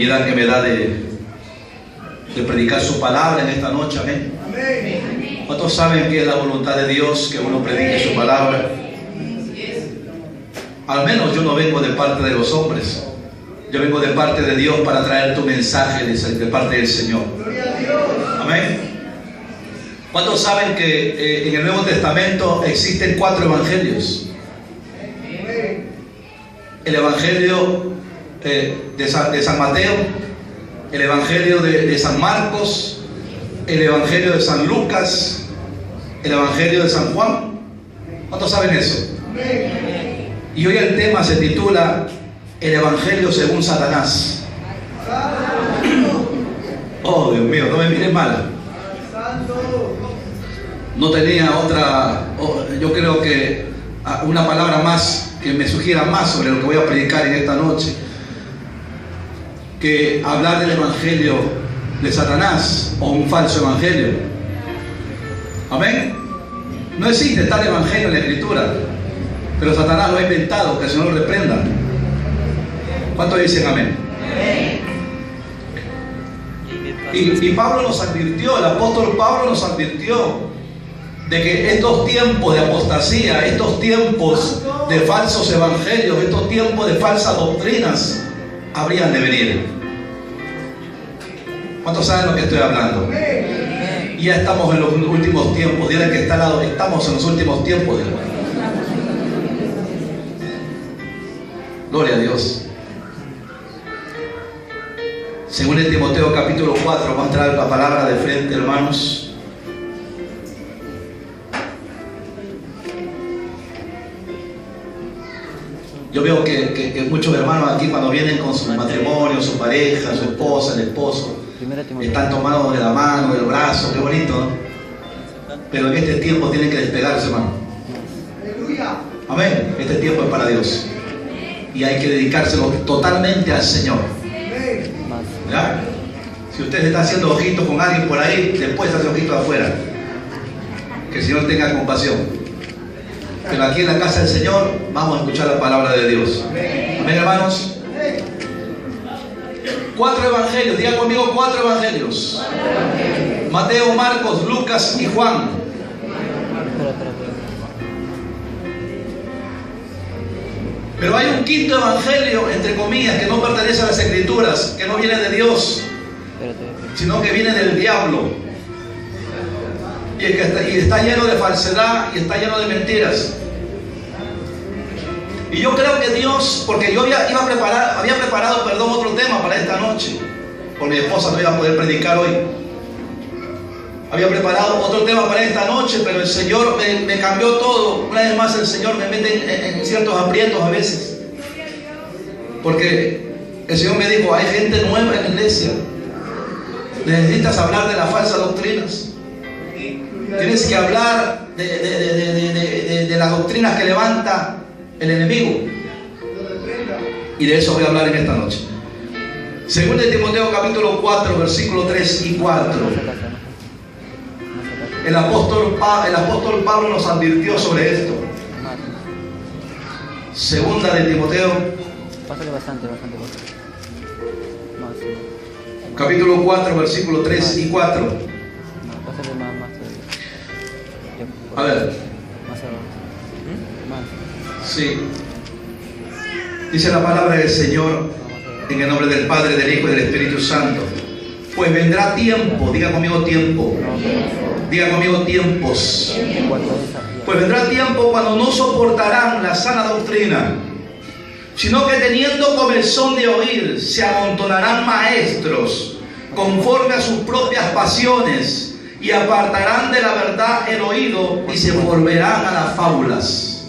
Que me da de predicar su palabra en esta noche, amén. ¿Cuántos saben que es la voluntad de Dios que uno predique su palabra? Al menos yo no vengo de parte de los hombres, yo vengo de parte de Dios para traer tu mensaje de parte del Señor, amén. ¿Cuántos saben que en el Nuevo Testamento existen 4 evangelios? El evangelio de San Mateo, el evangelio de San Marcos, el evangelio de San Lucas, el evangelio de San Juan. ¿Cuántos saben eso? Y hoy el tema se titula el evangelio según Satanás. Oh, Dios mío, no me mires mal. No tenía otra, yo creo que una palabra más que me sugiera más sobre lo que voy a predicar en esta noche, que hablar del evangelio de Satanás o un falso evangelio. Amén. No existe tal evangelio en la Escritura, pero Satanás lo ha inventado. Que el Señor lo reprenda. ¿Cuántos dicen amén? Y Pablo nos advirtió, el apóstol Pablo nos advirtió de que estos tiempos de apostasía, estos tiempos de falsos evangelios, estos tiempos de falsas doctrinas habrían de venir. ¿Cuántos saben lo que estoy hablando? Y ya estamos en los últimos tiempos. Dile que está al lado, estamos en los últimos tiempos. Gloria a Dios. Según el Timoteo capítulo 4, vamos a traer la palabra de frente, hermanos. Yo veo que muchos hermanos aquí, cuando vienen con su matrimonio, su pareja, su esposa, el esposo, están tomados de la mano, del brazo, qué bonito, ¿no? Pero en este tiempo tienen que despegarse, hermano. Amén. Este tiempo es para Dios y hay que dedicárselo totalmente al Señor. ¿Ya? Si usted está haciendo ojitos con alguien por ahí, después hace ojitos afuera. Que el Señor tenga compasión. Pero aquí en la casa del Señor vamos a escuchar la palabra de Dios. Amén, hermanos. 4 evangelios, digan conmigo 4 evangelios. Mateo, Marcos, Lucas y Juan. Pero hay un quinto evangelio, entre comillas, que no pertenece a las Escrituras, que no viene de Dios, sino que viene del diablo. Y está lleno de falsedad y está lleno de mentiras. Y yo creo que Dios, porque yo había preparado otro tema para esta noche. Por mi esposa no iba a poder predicar hoy. Había preparado otro tema para esta noche, pero el Señor me cambió todo. Una vez más el Señor me mete en ciertos aprietos a veces. Porque el Señor me dijo, hay gente nueva en la iglesia. Necesitas hablar de las falsas doctrinas. Tienes que hablar de las doctrinas que levanta el enemigo. Y de eso voy a hablar en esta noche. Según de Timoteo capítulo 4, versículos 3 y 4. El apóstol Pablo nos advirtió sobre esto. Segunda de Timoteo. Pásale bastante. Capítulo 4, versículos 3 y 4. Pásale más. A ver. Más abajo. Sí. Dice la palabra del Señor en el nombre del Padre, del Hijo y del Espíritu Santo. Pues vendrá tiempo, diga conmigo tiempo. Diga conmigo tiempos. Pues vendrá tiempo cuando no soportarán la sana doctrina, sino que teniendo comezón de oír, se amontonarán maestros conforme a sus propias pasiones, y apartarán de la verdad el oído y se volverán a las fábulas.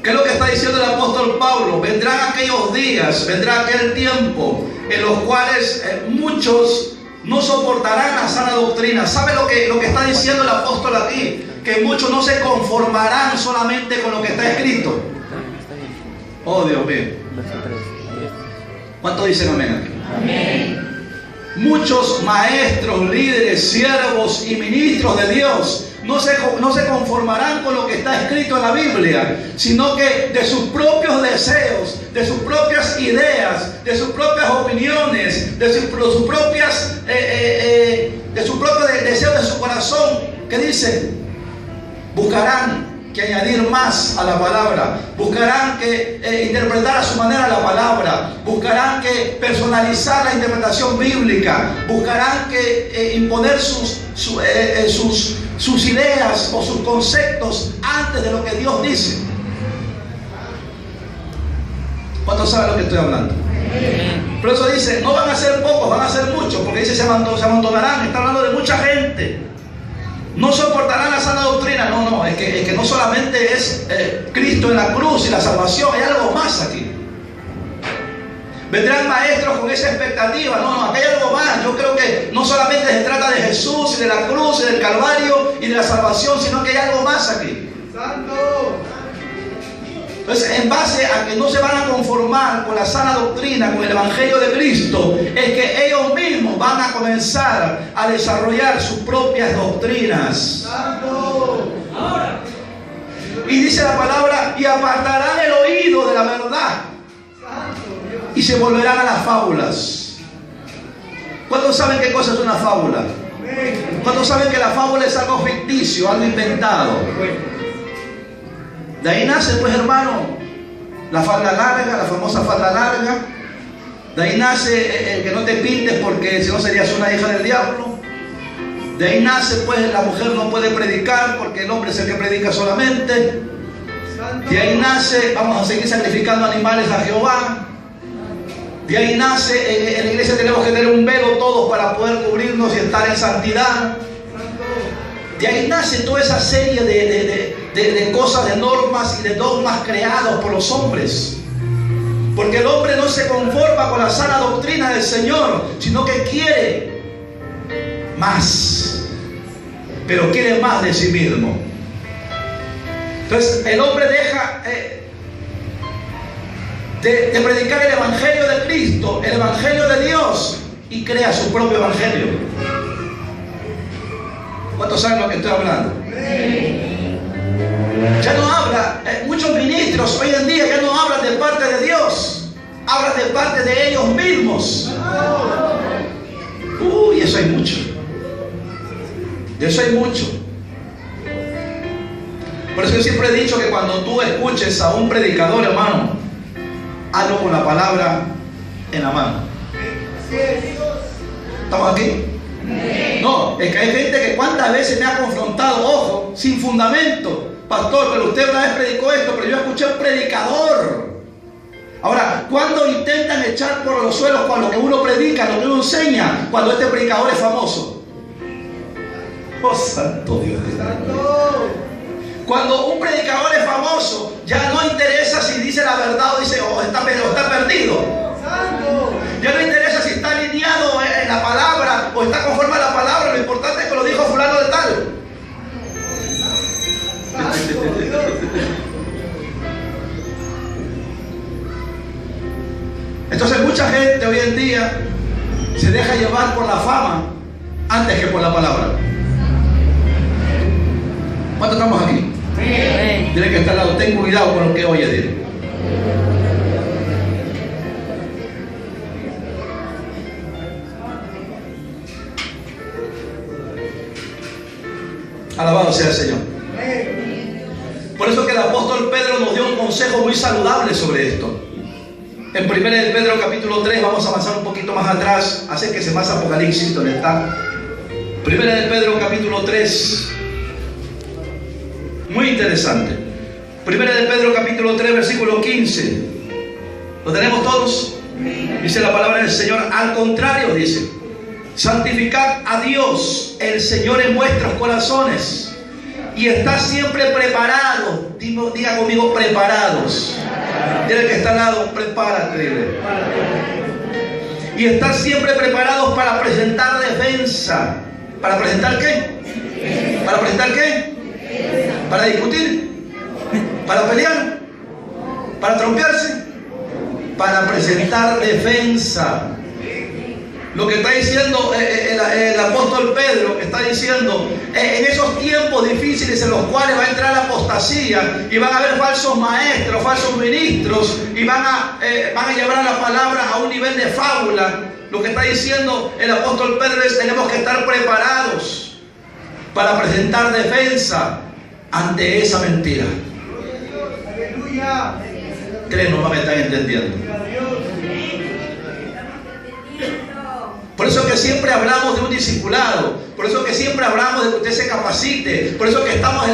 ¿Qué es lo que está diciendo el apóstol Pablo? Vendrán aquellos días, vendrá aquel tiempo en los cuales muchos no soportarán la sana doctrina. ¿Sabe lo que está diciendo el apóstol aquí? Que muchos no se conformarán solamente con lo que está escrito. Oh, Dios mío. ¿Cuántos dicen amén aquí? Amén. Muchos maestros, líderes, siervos y ministros de Dios no se conformarán con lo que está escrito en la Biblia, sino que de sus propios deseos, de sus propias ideas, de sus propias opiniones, de sus propios deseos de su corazón, ¿qué dice? Buscarán que añadir más a la palabra, buscarán que interpretar a su manera la palabra, buscarán que personalizar la interpretación bíblica, buscarán que imponer sus ideas o sus conceptos antes de lo que Dios dice. ¿Cuántos saben lo que estoy hablando? Por eso dice, no van a ser pocos, van a ser muchos, porque dice se amontonarán, está hablando de mucha gente. No soportarán la sana doctrina. No, es que no solamente es Cristo en la cruz y la salvación, hay algo más aquí. Vendrán maestros con esa expectativa. No, aquí hay algo más. Yo creo que no solamente se trata de Jesús y de la cruz y del Calvario y de la salvación, sino que hay algo más aquí. ¡Santo! Entonces, en base a que no se van a conformar con la sana doctrina, con el Evangelio de Cristo, es que ellos mismos van a comenzar a desarrollar sus propias doctrinas. Y dice la palabra, y apartarán el oído de la verdad y se volverán a las fábulas. ¿Cuántos saben qué cosa es una fábula? ¿Cuántos saben que la fábula es algo ficticio, algo inventado? De ahí nace, pues, hermano, la falda larga, la famosa falda larga. De ahí nace el que no te pintes porque si no serías una hija del diablo. De ahí nace, pues, la mujer no puede predicar porque el hombre es el que predica solamente. De ahí nace, vamos a seguir sacrificando animales a Jehová. De ahí nace, en la iglesia tenemos que tener un velo todos para poder cubrirnos y estar en santidad. De ahí nace toda esa serie de cosas, de normas y de dogmas creados por los hombres. Porque el hombre no se conforma con la sana doctrina del Señor, sino que quiere más. Pero quiere más de sí mismo. Entonces el hombre deja de predicar el Evangelio de Cristo, el Evangelio de Dios, y crea su propio Evangelio. ¿Cuántos saben lo que estoy hablando? Ya no habla, muchos ministros hoy en día ya no hablan de parte de Dios, hablan de parte de ellos mismos. Uy, eso hay mucho. De eso hay mucho. Por eso yo siempre he dicho que cuando tú escuches a un predicador, hermano, hazlo con la palabra en la mano. ¿Estamos aquí? No, es que hay gente que cuántas veces me ha confrontado, ojo, sin fundamento. Pastor, pero usted una vez predicó esto, pero yo escuché un predicador. Ahora, ¿cuándo intentan echar por los suelos con lo que uno predica, lo que uno enseña? Cuando este predicador es famoso. Oh, santo Dios. Cuando un predicador es famoso, ya no interesa si dice la verdad o dice, oh, está perdido. Ya no interesa si está alineado en la palabra o está conforme a la palabra. Lo importante es que lo dijo fulano de tal. Entonces mucha gente hoy en día se deja llevar por la fama antes que por la palabra. ¿Cuántos estamos aquí? Tiene que estar al lado, ten cuidado con lo que oye, dile. Alabado sea el Señor. Por eso que el apóstol Pedro nos dio un consejo muy saludable sobre esto. En 1 de Pedro capítulo 3, vamos a avanzar un poquito más atrás, acérquese más a Apocalipsis, donde está. 1 de Pedro capítulo 3, muy interesante. 1 de Pedro capítulo 3, versículo 15. ¿Lo tenemos todos? Dice la palabra del Señor, al contrario, dice, santificad a Dios, el Señor, en vuestros corazones, y está siempre preparado. Diga conmigo, preparados. Dile al que está al lado, prepárate, dile. Y estar siempre preparados para presentar defensa. ¿Para presentar qué? ¿Para presentar qué? ¿Para discutir? ¿Para pelear? ¿Para trompearse? Para presentar defensa. Lo que está diciendo el apóstol Pedro, está diciendo, en esos tiempos difíciles en los cuales va a entrar la apostasía y van a haber falsos maestros, falsos ministros, y van a llevar a la palabra a un nivel de fábula. Lo que está diciendo el apóstol Pedro es: tenemos que estar preparados para presentar defensa ante esa mentira. ¿Creen? No me están entendiendo. Por eso que siempre hablamos de un discipulado, por eso que siempre hablamos de que usted se capacite, por eso que estamos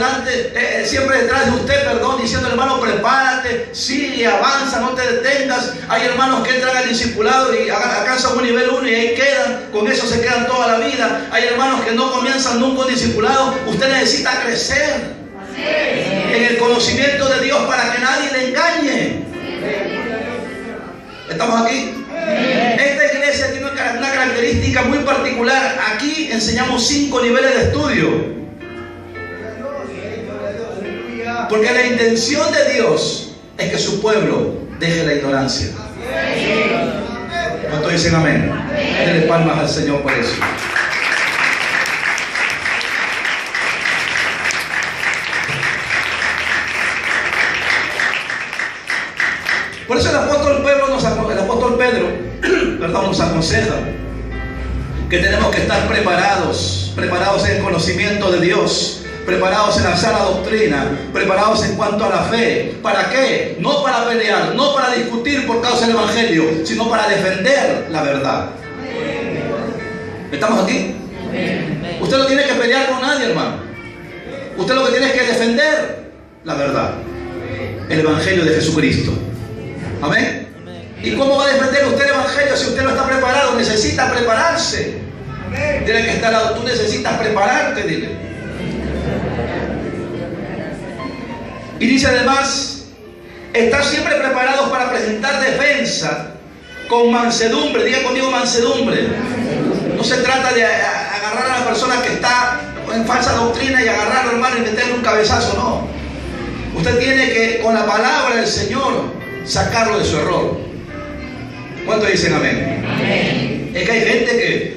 siempre detrás de usted, diciendo: hermano, prepárate, sigue, avanza, no te detengas. Hay hermanos que entran al discipulado y alcanzan un nivel 1 y ahí quedan, con eso se quedan toda la vida. Hay hermanos que no comienzan nunca un discipulado. Usted necesita crecer en el conocimiento de Dios para que nadie le engañe. ¿Estamos aquí? Esta iglesia tiene una característica muy particular. Aquí enseñamos 5 niveles de estudio, porque la intención de Dios es que su pueblo deje la ignorancia. ¿Cuántos dicen amén? Denle palmas al Señor por eso. Por eso el apóstol Pedro nos aconseja que tenemos que estar preparados en el conocimiento de Dios, preparados en la sana doctrina, preparados en cuanto a la fe. ¿Para qué? No para pelear, no para discutir por causa del evangelio, sino para defender la verdad. ¿Estamos aquí? Usted no tiene que pelear con nadie, hermano. Usted lo que tiene es que defender la verdad, el evangelio de Jesucristo. Amén. ¿Y cómo va a defender usted el evangelio si usted no está preparado? Necesita prepararse. Dile que está al lado: tú necesitas prepararte, dile. Y dice además: estar siempre preparados para presentar defensa con mansedumbre. Diga conmigo: mansedumbre. No se trata de agarrar a la persona que está en falsa doctrina y agarrarlo, hermano, y meterle un cabezazo. No. Usted tiene que, con la palabra del Señor, sacarlo de su error. ¿Cuántos dicen amén? Amén. Es que hay gente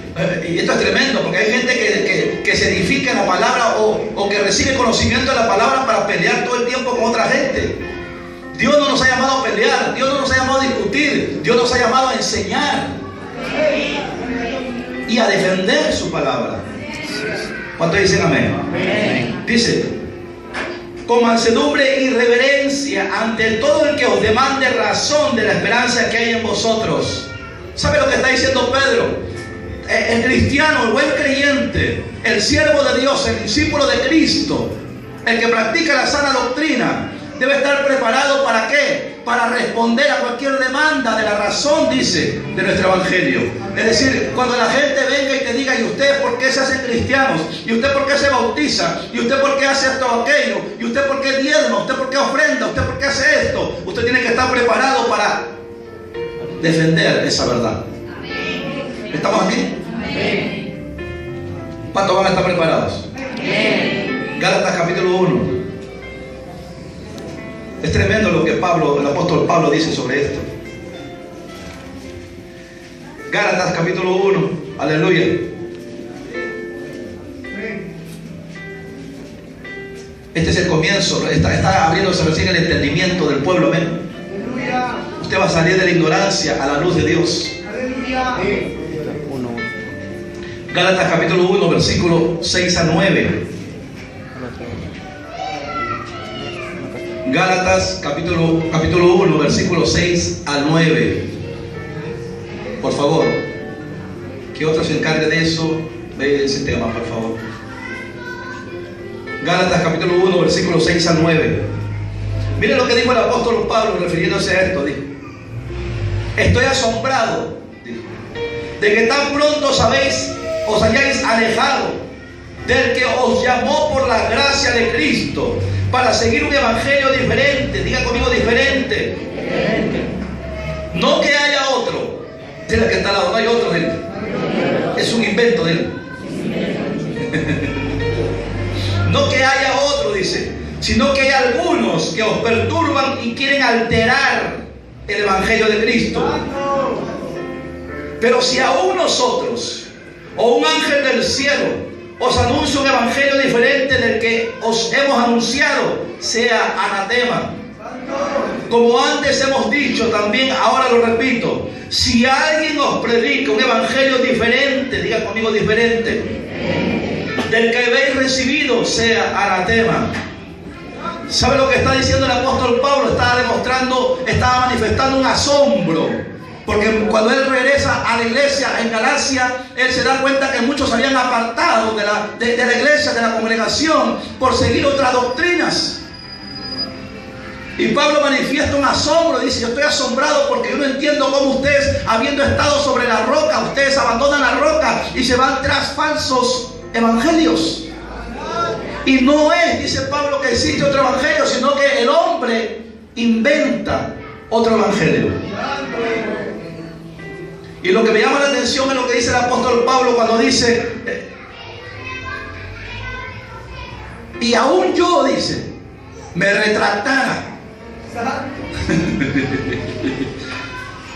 y esto es tremendo, porque hay gente que se edifica en la palabra o que recibe conocimiento de la palabra para pelear todo el tiempo con otra gente. Dios no nos ha llamado a pelear, Dios no nos ha llamado a discutir, Dios nos ha llamado a enseñar y a defender su palabra. ¿Cuántos dicen amén? Amén. Dice: con mansedumbre y reverencia ante todo el que os demande razón de la esperanza que hay en vosotros. ¿Sabe lo que está diciendo Pedro? El cristiano, el buen creyente, el siervo de Dios, el discípulo de Cristo, el que practica la sana doctrina, debe estar preparado. ¿Para qué? Para responder a cualquier demanda de la razón, dice, de nuestro evangelio. Es decir, cuando la gente venga y te diga: ¿y usted por qué se hacen cristianos? ¿Y usted por qué se bautiza? ¿Y usted por qué hace esto o aquello? ¿Y usted por qué diezma? ¿Usted por qué ofrenda? ¿Usted por qué hace esto? Usted tiene que estar preparado para defender esa verdad. ¿Estamos aquí? ¿Cuántos van a estar preparados? Gálatas capítulo 1. Es tremendo lo que el apóstol Pablo dice sobre esto. Gálatas capítulo 1. Aleluya. Este es el comienzo. Está abriéndose recién el entendimiento del pueblo. Amén. Usted va a salir de la ignorancia a la luz de Dios. Gálatas capítulo 1, versículo 6 a 9. Gálatas capítulo 1, versículo 6 al 9. Por favor, que otro se encargue de eso. Ve ese tema, por favor. Gálatas capítulo 1, versículo 6 al 9. Miren lo que dijo el apóstol Pablo refiriéndose a esto. Dijo: estoy asombrado, dijo, de que tan pronto os hayáis alejado del que os llamó por la gracia de Cristo para seguir un evangelio diferente. Diga conmigo: diferente. No que haya otro. Dile que está al lado: no hay otro de él. Es un invento de él. No que haya otro, dice, sino que hay algunos que os perturban y quieren alterar el evangelio de Cristo. Pero si aún nosotros o un ángel del cielo os anuncia un evangelio diferente del que os hemos anunciado, sea anatema. Como antes hemos dicho, también ahora lo repito, si alguien os predica un evangelio diferente, diga conmigo diferente, del que habéis recibido, sea anatema. ¿Sabe lo que está diciendo el apóstol Pablo? Estaba manifestando un asombro. Porque cuando él regresa a la iglesia en Galacia, él se da cuenta que muchos se habían apartado de la iglesia, de la congregación, por seguir otras doctrinas. Y Pablo manifiesta un asombro, dice: yo estoy asombrado porque yo no entiendo cómo ustedes, habiendo estado sobre la roca, ustedes abandonan la roca y se van tras falsos evangelios. Y no es, dice Pablo, que existe otro evangelio, sino que el hombre inventa otro evangelio. Y lo que me llama la atención es lo que dice el apóstol Pablo cuando dice: y aún yo, dice, me retractara.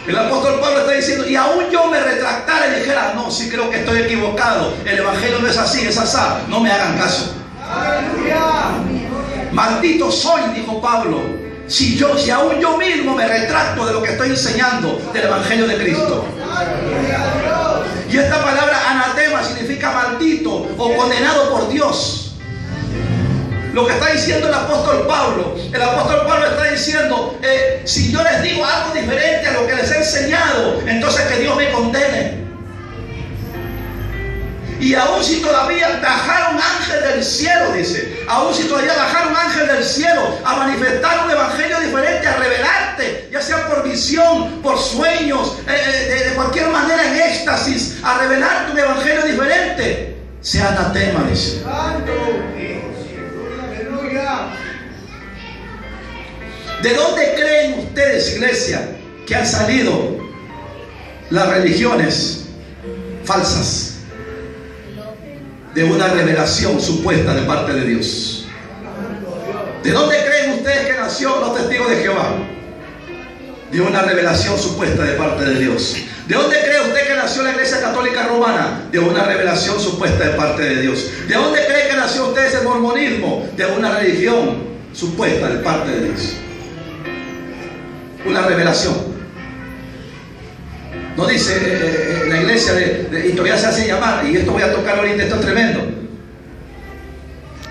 El apóstol Pablo está diciendo: y aún yo me retractara y dijera: no, sí creo que estoy equivocado, el evangelio no es así, es asá, no me hagan caso. Maldito soy, dijo Pablo, si aún yo mismo me retracto de lo que estoy enseñando del evangelio de Cristo. Y esta palabra anatema significa maldito o condenado por Dios. Lo que está diciendo el apóstol Pablo está diciendo: si yo les digo algo diferente a lo que les he enseñado, entonces que Dios me condene. Y aún si todavía bajara un ángel del cielo, dice, aún si todavía bajara un ángel del cielo a manifestar un evangelio diferente, a revelarte, ya sea por visión, por sueños, de cualquier manera en éxtasis, a revelarte un evangelio diferente, sea anatema, dice. ¿De dónde creen ustedes, iglesia, que han salido las religiones falsas? De una revelación supuesta de parte de Dios. ¿De dónde creen ustedes que nació los testigos de Jehová? De una revelación supuesta de parte de Dios. ¿De dónde cree usted que nació la Iglesia Católica Romana? De una revelación supuesta de parte de Dios. ¿De dónde cree que nació usted el mormonismo? De una religión supuesta de parte de Dios. Una revelación. No dice la iglesia y todavía se hace llamar, y esto voy a tocar ahorita, esto es tremendo.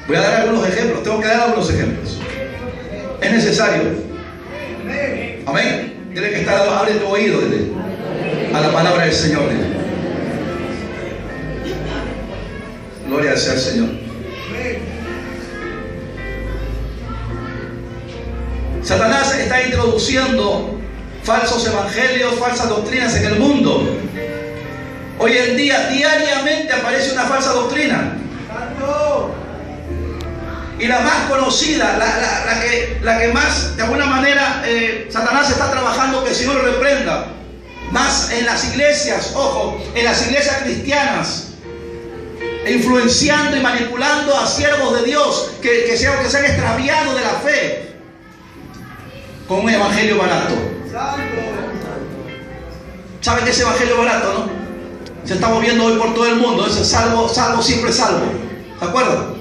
Voy a dar algunos ejemplos, tengo que dar algunos ejemplos. Es necesario. Amén. Tiene que estar, abre tu oído a la palabra del Señor. Gloria sea al Señor. Satanás está introduciendo falsos evangelios, falsas doctrinas en el mundo. Hoy en día, diariamente aparece una falsa doctrina. Y la más conocida, la que más, de alguna manera, Satanás está trabajando, que el Señor lo reprenda, más en las iglesias, ojo, en las iglesias cristianas, influenciando y manipulando a siervos de Dios que se han extraviado de la fe con un evangelio barato. ¿Saben qué es evangelio barato, no? Se está moviendo hoy por todo el mundo. Ese salvo, siempre salvo. ¿Se acuerdan?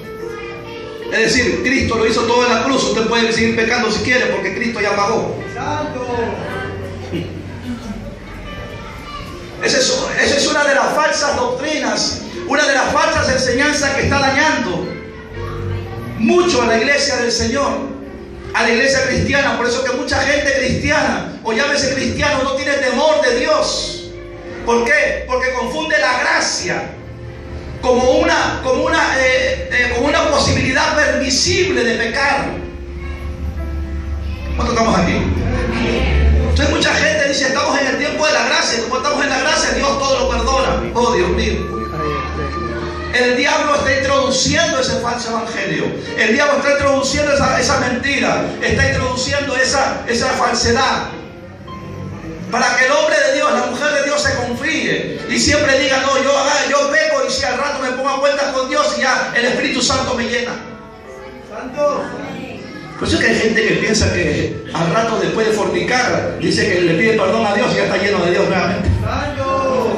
Es decir, Cristo lo hizo todo en la cruz. Usted puede seguir pecando si quiere, porque Cristo ya pagó. Esa es una de las falsas doctrinas, una de las falsas enseñanzas que está dañando mucho a la iglesia del Señor, a la iglesia cristiana. Por eso que mucha gente cristiana, o llámese cristiano, no tiene temor de Dios. ¿Por qué? Porque confunde la gracia como una posibilidad permisible de pecar. ¿Cuántos estamos aquí? Entonces mucha gente dice: estamos en el tiempo de la gracia. Como estamos en la gracia, Dios todo lo perdona. Oh, Dios mío. El diablo está introduciendo ese falso evangelio. El diablo está introduciendo esa mentira. Está introduciendo esa falsedad. Para que el hombre de Dios, la mujer de Dios se confíe y siempre diga: no, yo peco, y si al rato me pongo a cuentas con Dios y ya el Espíritu Santo me llena. Santo. Por eso que hay gente que piensa que al rato, después de fornicar, dice que le pide perdón a Dios y ya está lleno de Dios nuevamente. Santo.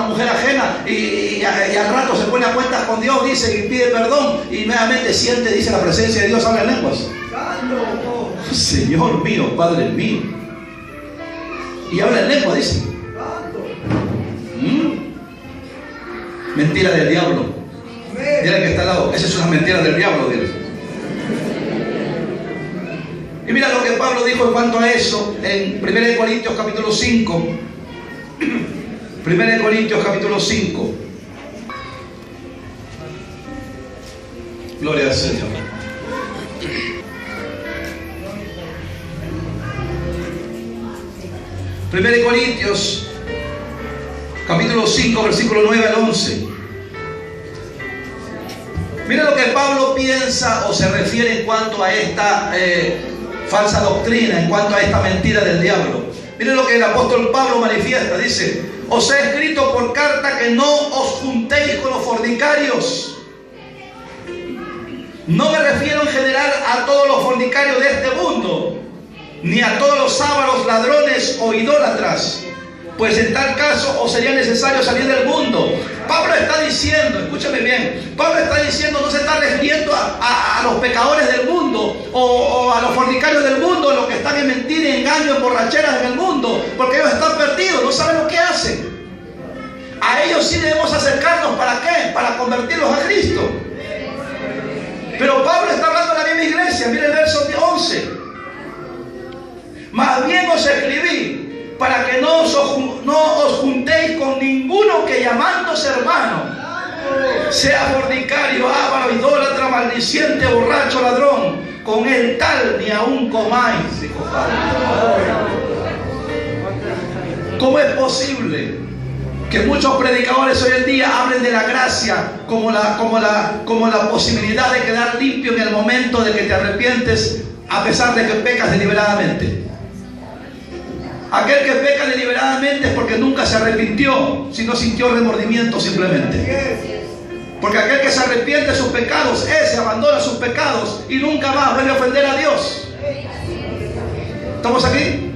una mujer ajena y al rato se pone a cuentas con Dios, dice, y pide perdón, y nuevamente siente, dice, la presencia de Dios, habla en lenguas. Señor mío, Padre mío. Y habla en lengua, dice. Mentira del diablo. Dile que está al lado, esa es una mentira del diablo, dile. Y mira lo que Pablo dijo en cuanto a eso en 1 Corintios capítulo 5. 1 Corintios capítulo 5. Gloria al Señor. Primero de Corintios capítulo 5 versículo 9 al 11. Mira lo que Pablo piensa o se refiere en cuanto a esta falsa doctrina, en cuanto a esta mentira del diablo. Mira lo que el apóstol Pablo manifiesta, dice: os he escrito por carta que no os juntéis con los fornicarios. No me refiero en general a todos los fornicarios de este mundo, ni a todos los ávaros, ladrones o idólatras, pues en tal caso os sería necesario salir del mundo. Pablo está diciendo, escúchame bien, Pablo está diciendo, no se está refiriendo a los pecadores del mundo o a los fornicarios del mundo, a los que están en mentira, engaño, en borracheras en el mundo, porque ellos están perdidos, no saben lo que hacen. A ellos sí debemos acercarnos, ¿para qué? Para convertirlos a Cristo. Pero Pablo está hablando de la misma iglesia, mira el verso 11. Más bien os escribí para que no os juntéis con ninguno que llamándose hermano sea fornicario, avaro, idólatra, maldiciente, borracho, ladrón. Con el tal ni aún comáis, dijo Pablo. ¿Cómo es posible que muchos predicadores hoy en día hablen de la gracia como la posibilidad de quedar limpio en el momento de que te arrepientes, a pesar de que pecas deliberadamente? Aquel que peca deliberadamente es porque nunca se arrepintió, sino sintió remordimiento simplemente. Porque aquel que se arrepiente de sus pecados, ese abandona sus pecados y nunca más vuelve a ofender a Dios. ¿Estamos aquí?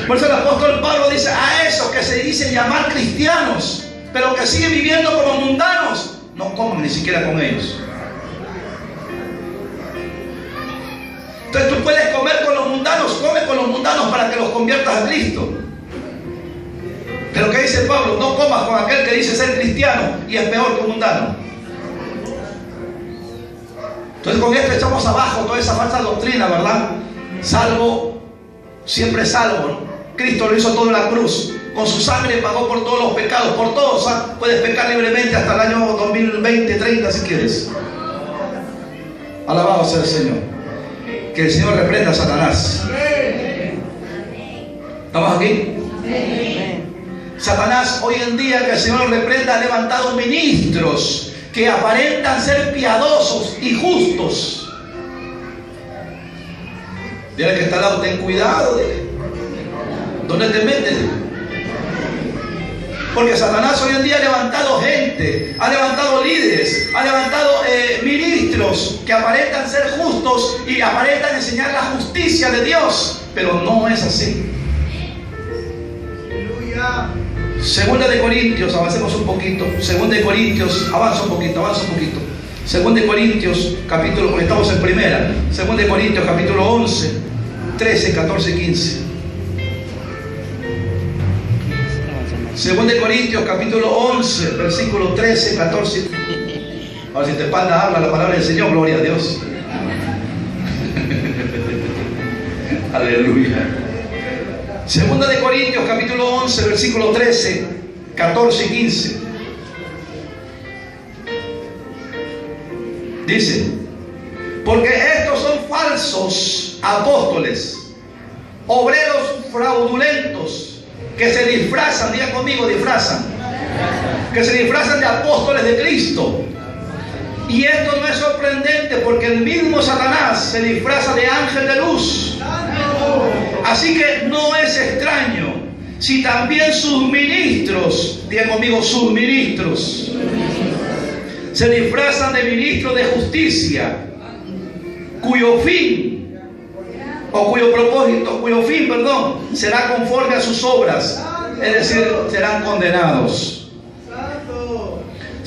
Por eso el apóstol Pablo dice a esos que se dicen llamar cristianos, pero que siguen viviendo como mundanos, no coman ni siquiera con ellos. Entonces tú puedes comer con los mundanos, come con los mundanos para que los conviertas a Cristo. Pero ¿qué dice Pablo? No comas con aquel que dice ser cristiano y es peor que un mundano. Entonces con esto echamos abajo toda esa falsa doctrina, ¿verdad? Salvo, siempre salvo, ¿no? Cristo lo hizo todo en la cruz. Con su sangre pagó por todos los pecados, por todos. ¿Ah? Puedes pecar libremente hasta el año 2020, 30 si quieres. Alabado sea el Señor. Que el Señor reprenda a Satanás. ¿Estamos aquí? Satanás hoy en día, que el Señor reprenda, ha levantado ministros que aparentan ser piadosos y justos. Dile que está al lado, ten cuidado. ¿Dónde te metes? Porque Satanás hoy en día ha levantado gente, ha levantado líderes, ha levantado ministros que aparentan ser justos y aparentan enseñar la justicia de Dios, pero no es así. Segunda de Corintios, avancemos un poquito. Segunda de Corintios, avanza un poquito. Segunda de Corintios, capítulo, porque estamos en primera. Segunda de Corintios, capítulo 11, 13, 14, 15. Segunda de Corintios, capítulo 11, versículo 13, 14. Ahora si te espalda habla la palabra del Señor, gloria a Dios. Aleluya. Segunda de Corintios, capítulo 11, versículo 13, 14 y 15. Dice: porque estos son falsos apóstoles, obreros fraudulentos, que se disfrazan, diga conmigo, disfrazan, que se disfrazan de apóstoles de Cristo. Y esto no es sorprendente, porque el mismo Satanás se disfraza de ángel de luz. Así que no es extraño si también sus ministros, diga conmigo, sus ministros, se disfrazan de ministros de justicia, cuyo fin, será conforme a sus obras, es decir, serán condenados.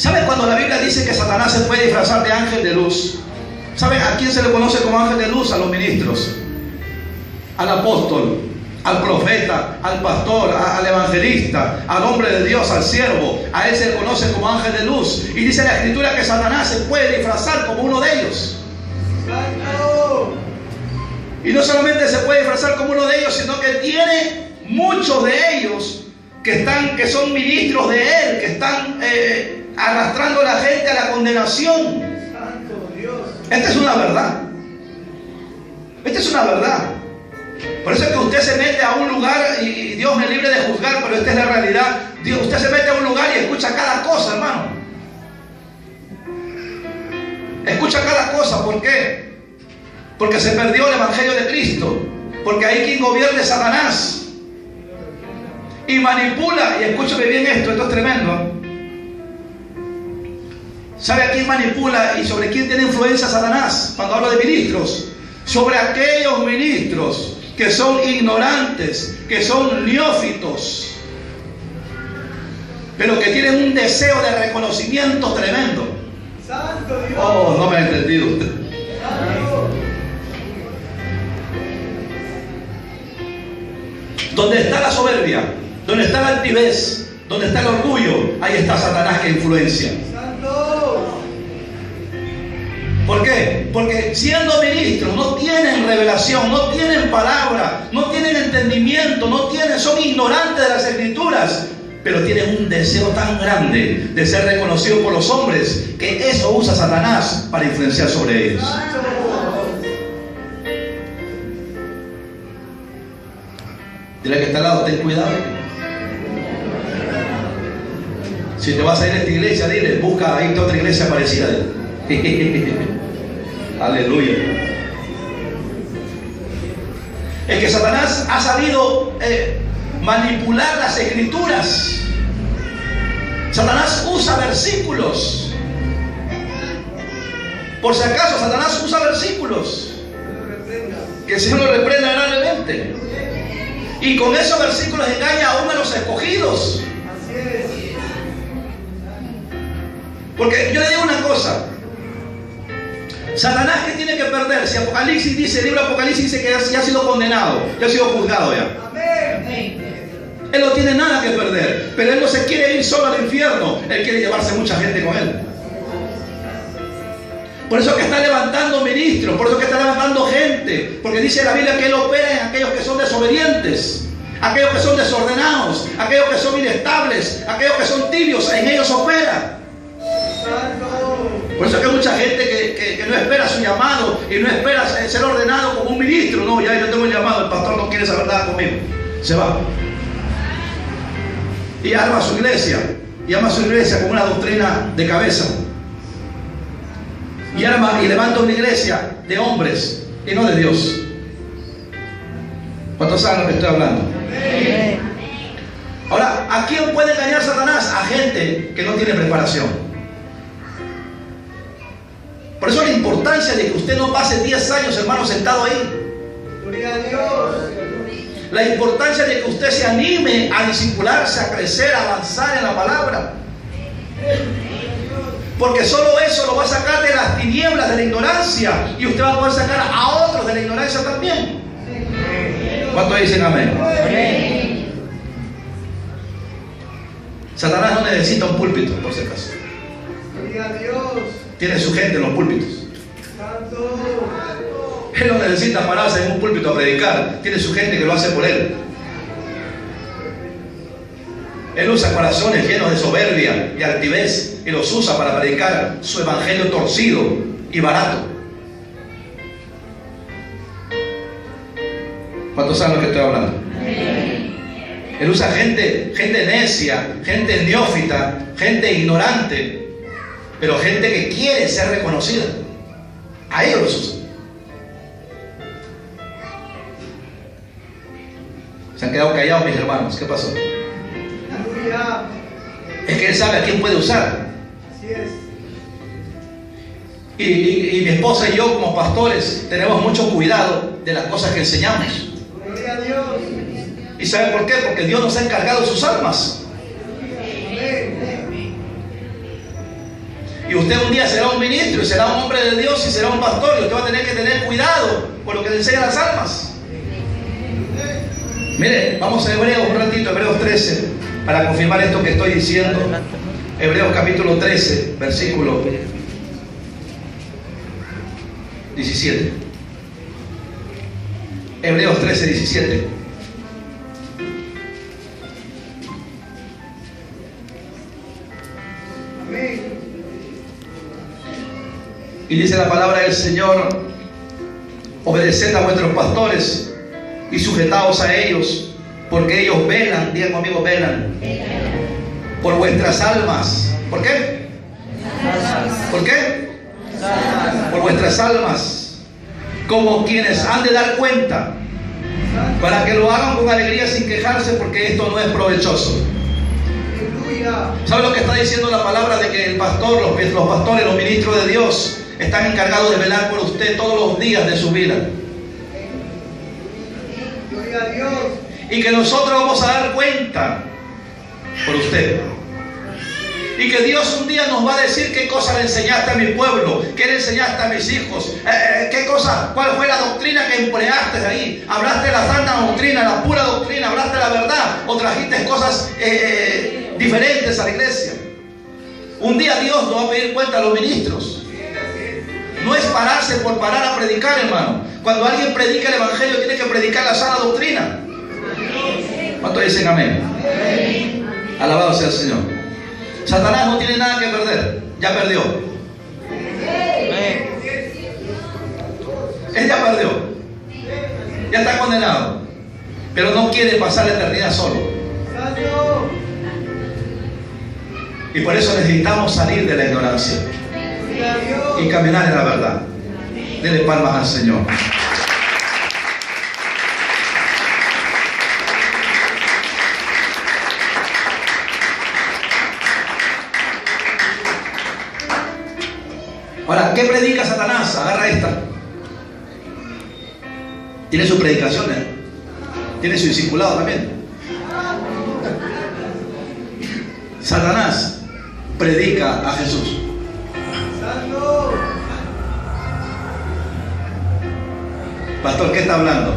¿Saben cuando la Biblia dice que Satanás se puede disfrazar de ángel de luz? ¿Saben a quién se le conoce como ángel de luz? A los ministros, al apóstol, al profeta, al pastor, al evangelista, al hombre de Dios, al siervo. A él se le conoce como ángel de luz. Y dice la Escritura que Satanás se puede disfrazar como uno de ellos. Y no solamente se puede disfrazar como uno de ellos, sino que tiene muchos de ellos que son ministros de él, que están arrastrando a la gente a la condenación. Esta es una verdad. Esta es una verdad. Por eso es que usted se mete a un lugar y Dios me libre de juzgar, pero esta es la realidad. Usted se mete a un lugar y escucha cada cosa, hermano. Escucha cada cosa. ¿Por qué? Porque se perdió el evangelio de Cristo. Porque hay quien gobierne Satanás y manipula. Y escúchame bien esto es tremendo. ¿Sabe a quién manipula y sobre quién tiene influencia Satanás? Cuando hablo de ministros, sobre aquellos ministros que son ignorantes, que son neófitos, pero que tienen un deseo de reconocimiento tremendo. Oh, no me ha entendido usted. Donde está la soberbia, donde está la altivez, donde está el orgullo, ahí está Satanás que influencia. ¿Por qué? Porque siendo ministros no tienen revelación, no tienen palabra, no tienen entendimiento, son ignorantes de las Escrituras, pero tienen un deseo tan grande de ser reconocidos por los hombres que eso usa Satanás para influenciar sobre ellos. Dile que está al lado, ten cuidado. Si te vas a ir a esta iglesia, dile, busca ahí otra iglesia parecida. Aleluya. Es que Satanás ha sabido manipular las Escrituras. Satanás usa versículos. Por si acaso, Satanás usa versículos. Que el Señor lo reprenda grandemente. Y con esos versículos engaña aún a los escogidos. Porque yo le digo una cosa. Satanás, ¿qué tiene que perder? Si Apocalipsis dice, el libro de Apocalipsis dice que ya ha sido condenado, ya ha sido juzgado ya. Él no tiene nada que perder, pero él no se quiere ir solo al infierno, él quiere llevarse mucha gente con él. Por eso que está levantando ministros, por eso que está levantando gente, porque dice la Biblia que él opera en aquellos que son desobedientes, aquellos que son desordenados, aquellos que son inestables, aquellos que son tibios, en ellos opera. Por eso es que hay mucha gente que no espera su llamado y no espera ser ordenado como un ministro. No, ya yo tengo el llamado, el pastor no quiere saber nada conmigo, se va y arma su iglesia, con una doctrina de cabeza, y arma y levanta una iglesia de hombres y no de Dios. ¿Cuántos saben lo que estoy hablando? Ahora, ¿a quién puede engañar Satanás? A gente que no tiene preparación. Por eso la importancia de que usted no pase 10 años, hermano, sentado ahí. Gloria a Dios. La importancia de que usted se anime a discipularse, a crecer, a avanzar en la palabra. Porque solo eso lo va a sacar de las tinieblas, de la ignorancia, y usted va a poder sacar a otros de la ignorancia también. ¿Cuántos dicen amén? Satanás no necesita un púlpito, por si acaso. Gloria a Dios. Tiene su gente en los púlpitos. Él no necesita pararse en un púlpito a predicar. Tiene su gente que lo hace por él. Él usa corazones llenos de soberbia y altivez y los usa para predicar su evangelio torcido y barato. ¿Cuántos saben lo que estoy hablando? Él usa gente necia, gente neófita, gente ignorante, pero gente que quiere ser reconocida. A ellos los usa. Se han quedado callados mis hermanos. ¿Qué pasó? Es que él sabe a quién puede usar. Y mi esposa y yo como pastores tenemos mucho cuidado de las cosas que enseñamos. ¿Y saben por qué? Porque Dios nos ha encargado sus almas. Usted un día será un ministro y será un hombre de Dios y será un pastor, y usted va a tener que tener cuidado por lo que le enseñan las almas. Mire, vamos a Hebreos un ratito, Hebreos 13, para confirmar esto que estoy diciendo. Hebreos capítulo 13, versículo 17. Hebreos 13, 17. Y dice la palabra del Señor: obedeced a vuestros pastores y sujetaos a ellos, porque ellos velan, digan conmigo, velan, por vuestras almas. ¿Por qué? ¿Por qué? Por vuestras almas, como quienes han de dar cuenta, para que lo hagan con alegría sin quejarse, porque esto no es provechoso. ¿Sabe lo que está diciendo la palabra? De que el pastor, los pastores, los ministros de Dios están encargados de velar por usted todos los días de su vida. Gloria a Dios. Y que nosotros vamos a dar cuenta por usted. Y que Dios un día nos va a decir qué cosa le enseñaste a mi pueblo, qué le enseñaste a mis hijos, qué cosa, cuál fue la doctrina que empleaste ahí. Hablaste de la santa doctrina, la pura doctrina, hablaste de la verdad, o trajiste cosas diferentes a la iglesia. Un día Dios nos va a pedir cuenta a los ministros. No es pararse por parar a predicar, hermano. Cuando alguien predica el evangelio, tiene que predicar la sana doctrina. ¿Cuántos dicen amén? Alabado sea el Señor. Satanás no tiene nada que perder. Ya perdió. Él ya perdió. Ya está condenado. Pero no quiere pasar la eternidad solo. Y por eso necesitamos salir de la ignorancia y caminar en la verdad. Dele palmas al Señor. Ahora, ¿qué predica Satanás? Agarra esta. Tiene sus predicaciones, tiene su discipulado también. Satanás predica a Jesús. Pastor, ¿qué está hablando?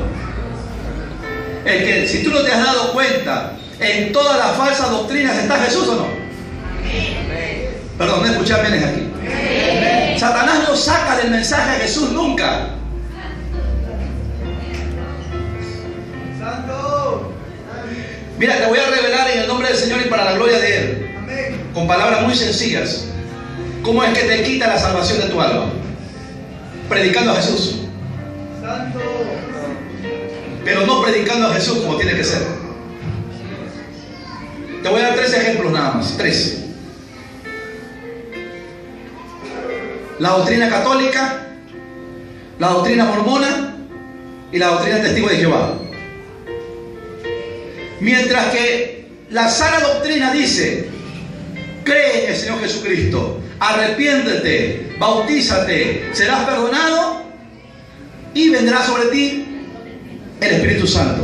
Es que si tú no te has dado cuenta, en todas las falsas doctrinas está Jesús, ¿o no? Perdón, no escuché amenes aquí. Satanás no saca del mensaje a Jesús nunca. Mira, te voy a revelar en el nombre del Señor y para la gloria de Él, con palabras muy sencillas, cómo es que te quita la salvación de tu alma. Predicando a Jesús. Pero no predicando a Jesús como tiene que ser. Te voy a dar 3 ejemplos nada más. 3. La doctrina católica, la doctrina mormona y la doctrina testigo de Jehová. Mientras que la sana doctrina dice: cree en el Señor Jesucristo, arrepiéntete, bautízate, serás perdonado y vendrá sobre ti el Espíritu Santo.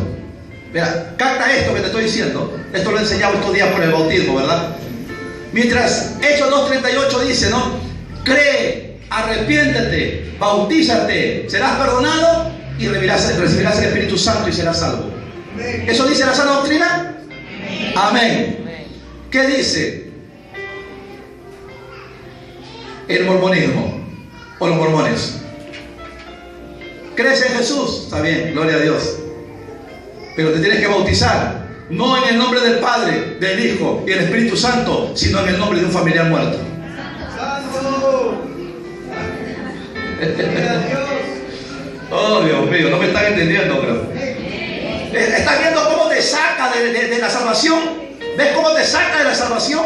Mira, capta esto que te estoy diciendo. Esto lo he enseñado estos días por el bautismo, ¿verdad? Mientras Hechos 2:38 dice, ¿no? Cree, arrepiéntete, bautízate, serás perdonado y recibirás el Espíritu Santo y serás salvo. ¿Eso dice la sana doctrina? Amén. ¿Qué dice el mormonismo o los mormones? ¿Crees en Jesús? Está bien, gloria a Dios. Pero te tienes que bautizar, no en el nombre del Padre, del Hijo y del Espíritu Santo, sino en el nombre de un familiar muerto. Oh, Dios mío, no me están entendiendo, pero ¿estás viendo cómo te saca de la salvación? ¿Ves cómo te saca de la salvación?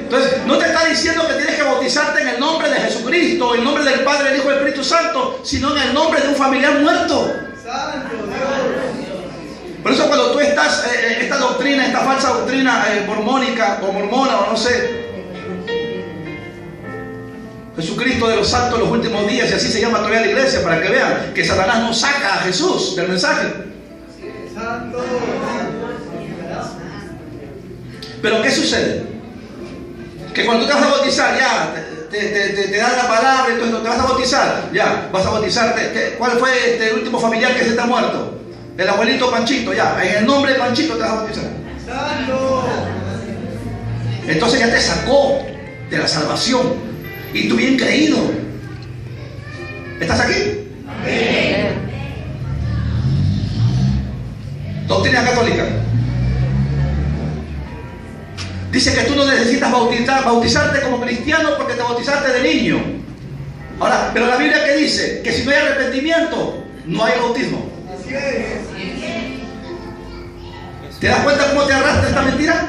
Entonces, no te está diciendo que tienes que bautizarte en el nombre de Jesucristo, en el nombre del Padre, del Hijo y del Espíritu Santo, sino en el nombre de un familiar muerto. Por eso cuando tú estás, esta doctrina, esta falsa doctrina mormónica o mormona o no sé, Jesucristo de los santos de los últimos días, y así se llama todavía la iglesia, para que vean que Satanás no saca a Jesús del mensaje. Pero ¿qué sucede? Que cuando te vas a bautizar, ya, te dan la palabra y todo esto, te vas a bautizar, ya, vas a bautizarte. ¿Cuál fue el último familiar que se te ha muerto? El abuelito Panchito, ya, en el nombre de Panchito te vas a bautizar. ¡Santo! Entonces ya te sacó de la salvación. Y tú bien creído. ¿Estás aquí? Amén. Doctrina católica. Dice que tú no necesitas bautizarte como cristiano porque te bautizaste de niño. Ahora, pero la Biblia que dice que si no hay arrepentimiento, no hay bautismo. ¿Te das cuenta cómo te arrastra esta mentira?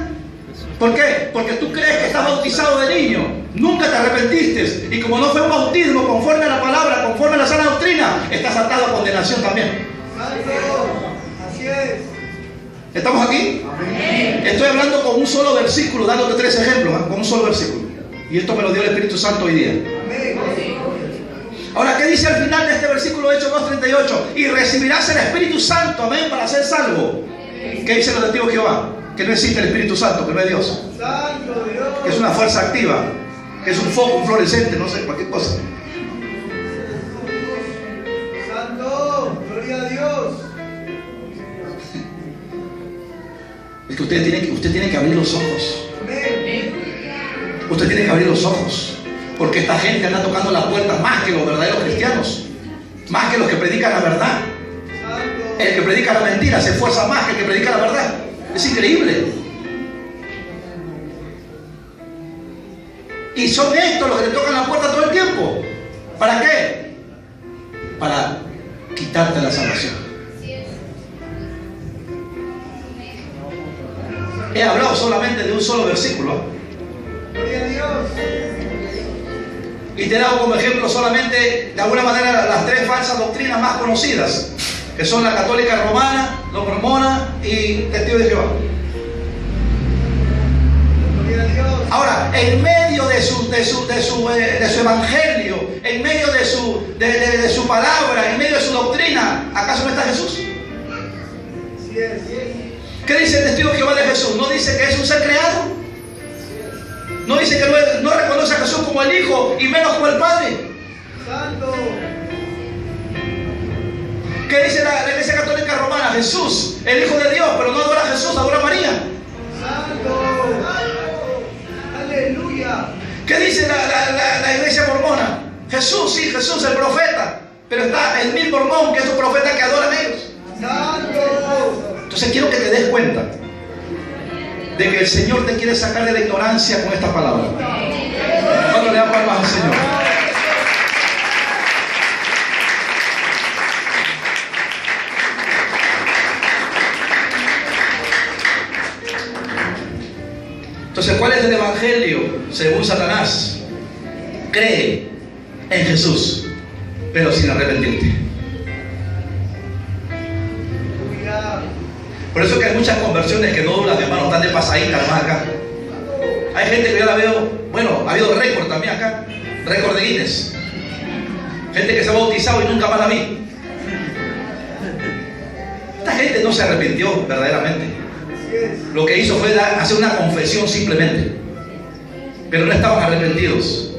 ¿Por qué? Porque tú crees que estás bautizado de niño, nunca te arrepentiste, y como no fue un bautismo conforme a la palabra, conforme a la sana doctrina, estás atado a condenación también. Así es. ¿Estamos aquí? Amén. Estoy hablando con un solo versículo, dándote 3 ejemplos, con un solo versículo. Y esto me lo dio el Espíritu Santo hoy día. Amén. Ahora, ¿qué dice al final de este versículo Hechos 2:38? Y recibirás el Espíritu Santo, amén, para ser salvo. ¿Qué dicen los testigos de Jehová? Que no existe el Espíritu Santo, que no es Dios. Santo Dios. Que es una fuerza activa, que es un foco, un fluorescente, no sé, cualquier cosa. Santo, gloria a Dios. Es que usted tiene que abrir los ojos. Usted tiene que abrir los ojos. Porque esta gente anda tocando las puertas más que los verdaderos cristianos. Más que los que predican la verdad. El que predica la mentira se esfuerza más que el que predica la verdad. Es increíble. Y son estos los que le tocan la puerta todo el tiempo. ¿Para qué? Para quitarte la salvación. He hablado solamente de un solo versículo. Gloria a Dios. Y te he dado como ejemplo solamente, de alguna manera, las 3 falsas doctrinas más conocidas, que son la católica romana, la mormona y testigo de Jehová. Gloria a Dios. Ahora, en medio de su evangelio, en medio de su palabra, en medio de su doctrina, ¿acaso no está Jesús? Sí es. ¿Qué dice el testigo de Jehová de Jesús? ¿No dice que es un ser creado? ¿No dice que no reconoce a Jesús como el Hijo y menos como el Padre? Santo. ¿Qué dice la Iglesia Católica Romana? Jesús, el Hijo de Dios, pero no adora a Jesús, adora a María. Santo. Aleluya. ¿Qué dice la Iglesia Mormona? Jesús, sí, Jesús, el profeta, pero está el mismo mormón, que es un profeta que adoran ellos. Santo. Entonces quiero que te des cuenta de que el Señor te quiere sacar de la ignorancia con esta palabra. ¿Cuándo le dan palmas al Señor? Entonces, ¿cuál es el evangelio según Satanás? Cree en Jesús, pero sin arrepentirte. Por eso que hay muchas conversiones que no duran, hermano, están de pasadita nomás acá. Hay gente que yo la veo, bueno, ha habido récord también acá, récord de Guinness. Gente que se ha bautizado y nunca más la vi. Esta gente no se arrepintió verdaderamente. Lo que hizo fue hacer una confesión simplemente, pero no estaban arrepentidos.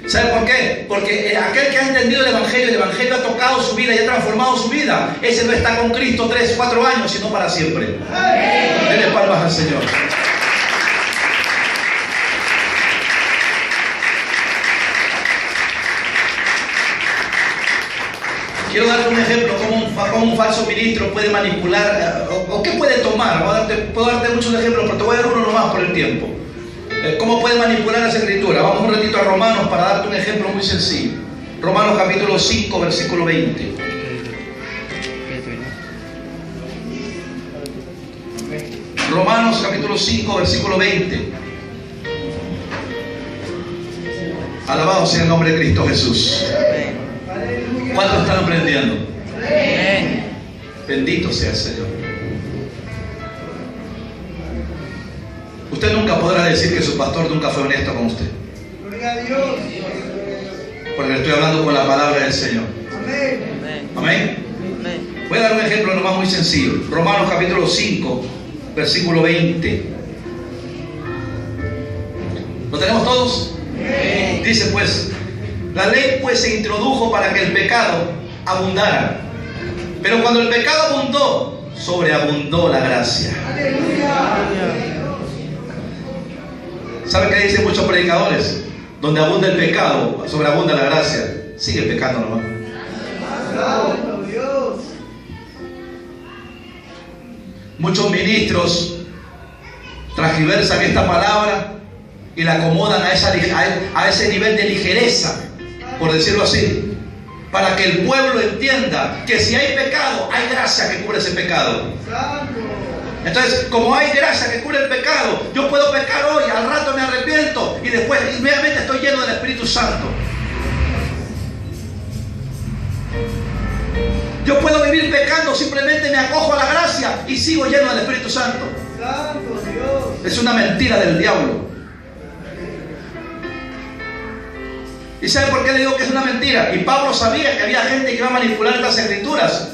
¿Sabe por qué? Porque aquel que ha entendido el Evangelio ha tocado su vida y ha transformado su vida. Ese no está con Cristo 3, 4 años, sino para siempre. Denle palmas al Señor. Quiero darte un ejemplo, cómo un falso ministro puede manipular, o qué puede tomar. Puedo darte muchos ejemplos, pero te voy a dar uno nomás por el tiempo. ¿Cómo puede manipular las escrituras? Vamos un ratito a Romanos para darte un ejemplo muy sencillo. Romanos capítulo 5, versículo 20. Romanos capítulo 5, versículo 20. Alabado sea el nombre de Cristo Jesús. ¿Cuántos están aprendiendo? Bendito sea el Señor. Usted nunca podrá decir que su pastor nunca fue honesto con usted. Gloria a Dios. Porque le estoy hablando con la palabra del Señor. Amén. Amén. Voy a dar un ejemplo nomás muy sencillo. Romanos capítulo 5, versículo 20. ¿Lo tenemos todos? Sí. Dice pues, la ley pues se introdujo para que el pecado abundara. Pero cuando el pecado abundó, sobreabundó la gracia. ¿Sabe qué dicen muchos predicadores? Donde abunda el pecado, sobreabunda la gracia. Sigue pecando nomás. Muchos ministros transgiversan esta palabra y la acomodan a ese nivel de ligereza, por decirlo así, para que el pueblo entienda que si hay pecado, hay gracia que cubre ese pecado. Entonces, como hay gracia que cubre el pecado, yo puedo pecar hoy, al rato me arrepiento y después inmediatamente estoy lleno del Espíritu Santo. Yo puedo vivir pecando, simplemente me acojo a la gracia y sigo lleno del Espíritu Santo. Santo Dios. Es una mentira del diablo. ¿Y sabe por qué le digo que es una mentira? Y Pablo sabía que había gente que iba a manipular estas escrituras.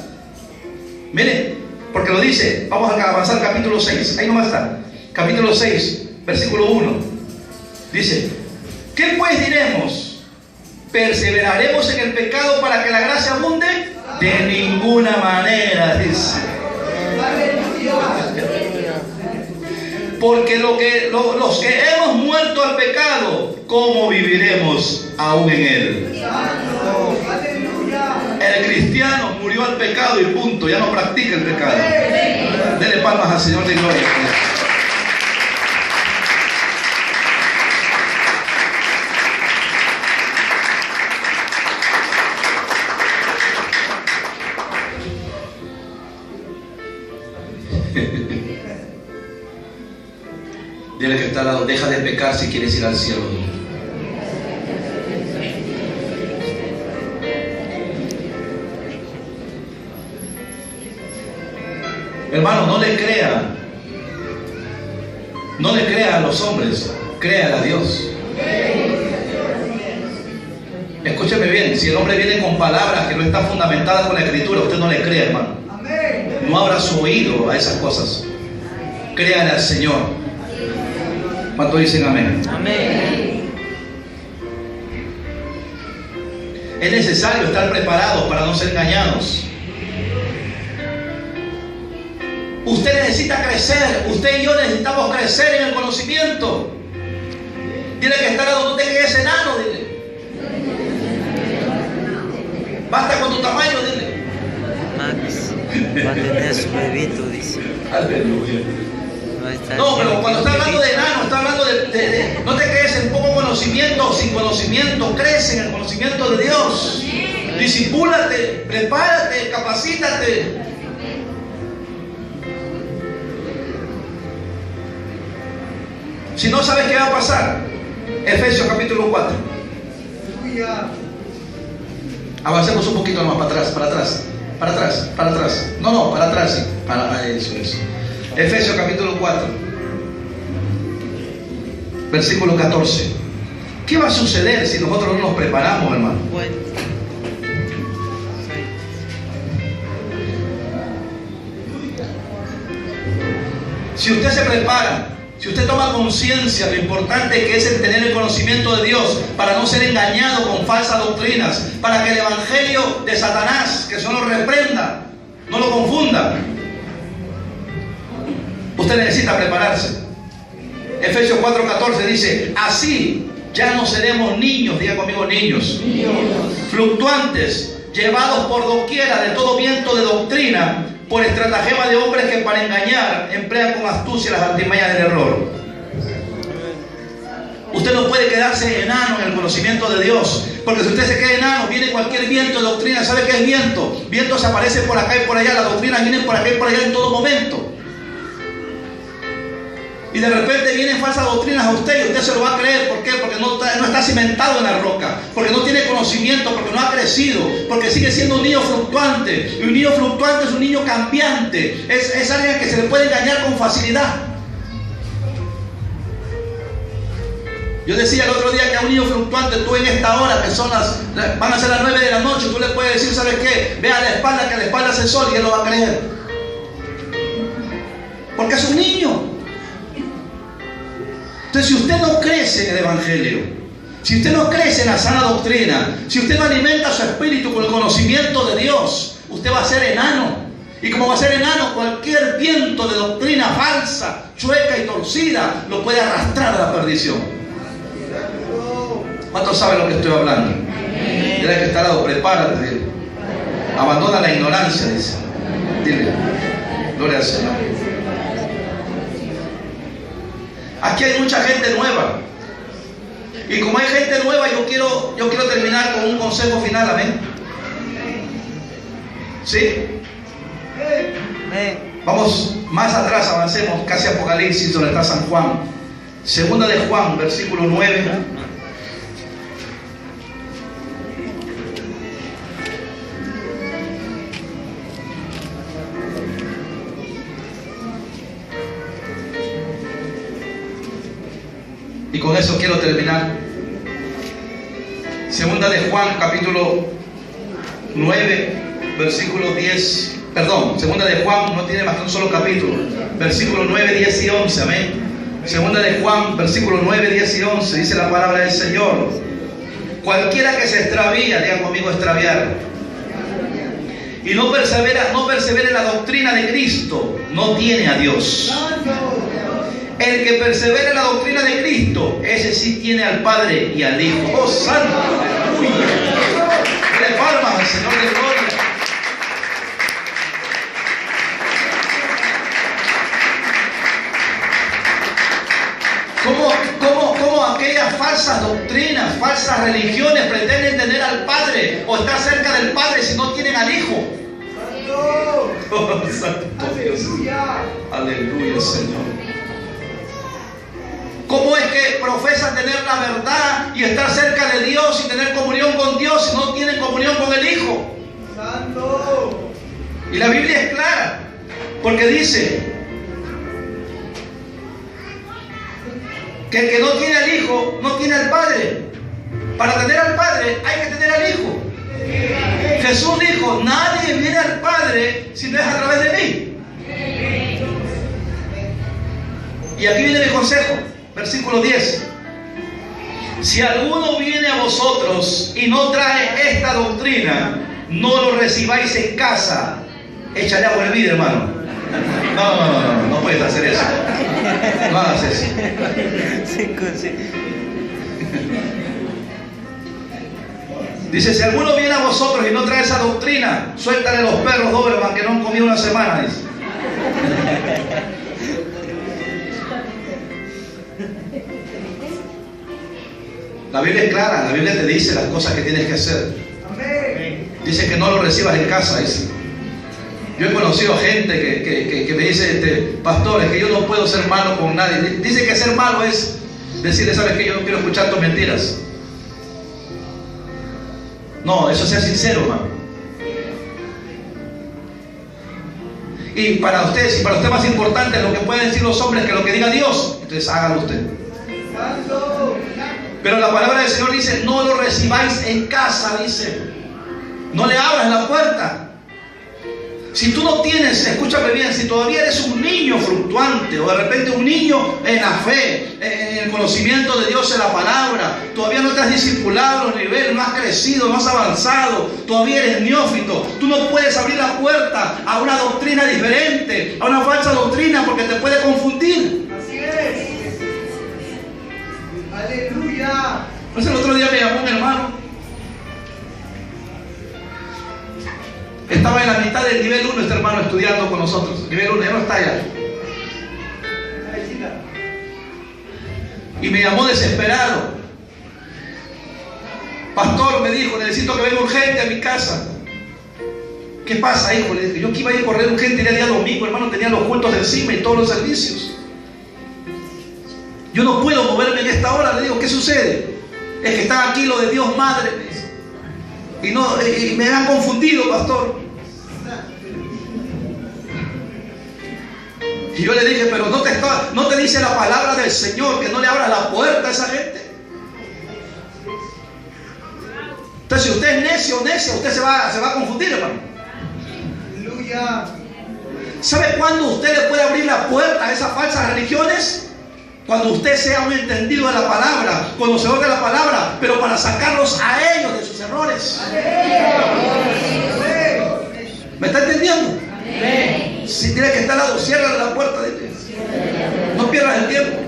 Miren, porque lo dice. Vamos a avanzar al capítulo 6. Ahí nomás está. Capítulo 6, versículo 1. Dice: ¿qué pues diremos? ¿Perseveraremos en el pecado para que la gracia abunde? De ninguna manera, dice. Porque los que hemos muerto al pecado, ¿cómo viviremos aún en él? El cristiano murió al pecado y punto, ya no practica el pecado. Dele palmas al Señor de gloria. Dile que está al lado: deja de pecar si quieres ir al cielo. Hermano, no le crea. No le crea a los hombres, créale a Dios. Escúcheme bien, si el hombre viene con palabras que no están fundamentadas con la Escritura, usted no le cree, hermano. No abra su oído a esas cosas. Créale al Señor. ¿Cuántos dicen amén? Amén. Es necesario estar preparados para no ser engañados. Usted necesita crecer. Usted y yo necesitamos crecer en el conocimiento. Dile que está donde usted que es enano, dile. Basta con tu tamaño, dile. Max va a tener su bebito, dice. Aleluya. No, pero cuando está hablando de enano, está hablando no te quedes en poco conocimiento o sin conocimiento, crece en el conocimiento de Dios. Discipúlate, prepárate, capacítate. Si no sabes qué va a pasar, Efesios capítulo 4. Avancemos un poquito más para atrás. No, para atrás, sí. Eso. Efesios capítulo 4, versículo 14. ¿Qué va a suceder si nosotros no nos preparamos, hermano? Bueno. Si usted se prepara, si usted toma conciencia de lo importante que es el tener el conocimiento de Dios para no ser engañado con falsas doctrinas, para que el evangelio de Satanás, que solo reprenda, no lo confunda, usted necesita prepararse. Efesios 4:14 dice: así ya no seremos niños, diga conmigo niños, fluctuantes, llevados por doquiera de todo viento de doctrina, por estratagema de hombres que para engañar emplean con astucia las artimañas del error. Usted no puede quedarse enano en el conocimiento de Dios, porque si usted se queda enano, viene cualquier viento de doctrina. ¿Sabe qué es viento? Viento se aparece por acá y por allá, las doctrinas vienen por acá y por allá en todo momento. Y de repente vienen falsas doctrinas a usted y usted se lo va a creer. ¿Por qué? Porque no está cimentado en la roca, porque no tiene conocimiento, porque no ha crecido, porque sigue siendo un niño fluctuante. Y un niño fluctuante es un niño cambiante, es alguien que se le puede engañar con facilidad. Yo decía el otro día que a un niño fluctuante, tú en esta hora, que van a ser las 9 de la noche, tú le puedes decir: ¿sabes qué? Ve a la espalda, que a la espalda hace sol, y él lo va a creer, porque es un niño. Entonces, si usted no crece en el Evangelio, si usted no crece en la sana doctrina, si usted no alimenta su espíritu con el conocimiento de Dios, usted va a ser enano. Y como va a ser enano, cualquier viento de doctrina falsa, chueca y torcida lo puede arrastrar a la perdición. ¿Cuántos saben lo que estoy hablando? Dile que está al lado, prepárate. Dile. Abandona la ignorancia, dice. Dile. Gloria al Señor. Aquí hay mucha gente nueva. Y como hay gente nueva, yo quiero terminar con un consejo final. Amén. ¿Sí? Vamos más atrás, avancemos casi Apocalipsis, donde está San Juan. Segunda de Juan, versículo 9. Y con eso quiero terminar. Segunda de Juan, capítulo 9, versículo 10. Perdón, segunda de Juan no tiene más que un solo capítulo. Versículo 9, 10 y 11. Amén. Segunda de Juan, versículo 9, 10 y 11. Dice la palabra del Señor: cualquiera que se extravía, digan conmigo extraviar, y no persevera en la doctrina de Cristo, no tiene a Dios. El que persevera en la doctrina de Cristo, ese sí tiene al Padre y al Hijo. ¡Oh, santo! ¡Aleluya! ¡Dale palmas al Señor de gloria! ¿Cómo aquellas falsas doctrinas, falsas religiones pretenden tener al Padre o estar cerca del Padre si no tienen al Hijo? ¡Oh, santo Dios! ¡Aleluya, Señor! ¿Cómo es que profesan tener la verdad y estar cerca de Dios y tener comunión con Dios si no tienen comunión con el Hijo? ¡Santo! Y la Biblia es clara, porque dice que el que no tiene al Hijo no tiene al Padre. Para tener al Padre hay que tener al Hijo. Jesús dijo: nadie viene al Padre si no es a través de mí. Y aquí viene mi consejo. Versículo 10. Si alguno viene a vosotros y no trae esta doctrina, no lo recibáis en casa. Échale agua hervida, hermano. No puedes hacer eso. No hagas eso. Dice: si alguno viene a vosotros y no trae esa doctrina, suéltale los perros Doberman que no han comido una semana. Dice. La Biblia es clara, la Biblia te dice las cosas que tienes que hacer. Dice que no lo recibas en casa. Dice. Yo he conocido gente que me dice: pastor, es que yo no puedo ser malo con nadie. Dice que ser malo es decirle: sabes que yo no quiero escuchar tus mentiras. No, eso sea sincero, hermano. Y para usted más importante es lo que pueden decir los hombres que lo que diga Dios. Entonces hágalo usted. Pero la palabra del Señor dice: no lo recibáis en casa. Dice: no le abras la puerta. Si tú no tienes, escúchame bien, si todavía eres un niño fluctuante o de repente un niño en la fe, en el conocimiento de Dios, en la palabra, todavía no te has discipulado a los niveles, no has crecido, no has avanzado, todavía eres neófito, tú no puedes abrir la puerta a una doctrina diferente, a una falsa doctrina, porque te puede confundir. Así es. Aleluya. Pues el otro día me llamó un hermano. Estaba en la mitad del nivel 1 este hermano estudiando con nosotros. Nivel 1, ya no está allá. Y me llamó desesperado. Pastor, me dijo: necesito que venga urgente a mi casa. ¿Qué pasa, hijo? Le dije: yo que iba a ir a correr urgente, era día domingo, hermano, tenía los cultos encima y todos los servicios. Yo no puedo moverme en esta hora. Le digo: ¿qué sucede? Es que está aquí lo de Dios Madre. Y me han confundido, pastor. Y yo le dije: pero no te dice la palabra del Señor que no le abras la puerta a esa gente. Entonces, si usted es necio o necia, usted se va a confundir, hermano. Aleluya. ¿Sabe cuándo usted le puede abrir la puerta a esas falsas religiones? Cuando usted sea un entendido de la palabra, conocedor de la palabra, pero para sacarlos a ellos de sus errores. ¿Me está entendiendo? Si tiene que estar al lado, cierra la puerta. No pierdas el tiempo.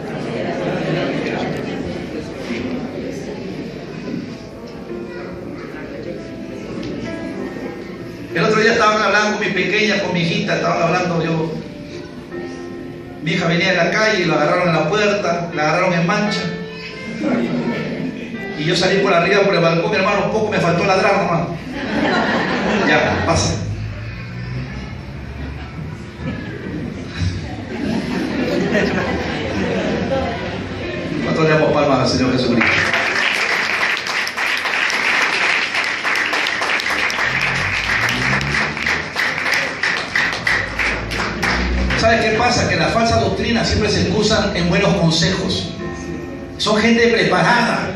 El otro día estaban hablando con mi pequeña, con mi hijita, estaban hablando yo. Mi hija venía de la calle y la agarraron en la puerta, la agarraron en mancha. Y yo salí por arriba, por el balcón, mi hermano, un poco me faltó ladrar nomás. Ya, pasa. ¿Cuántos le damos palmas al Señor Jesucristo? ¿Sabes qué pasa? Que las falsas doctrinas siempre se excusan en buenos consejos. Son gente preparada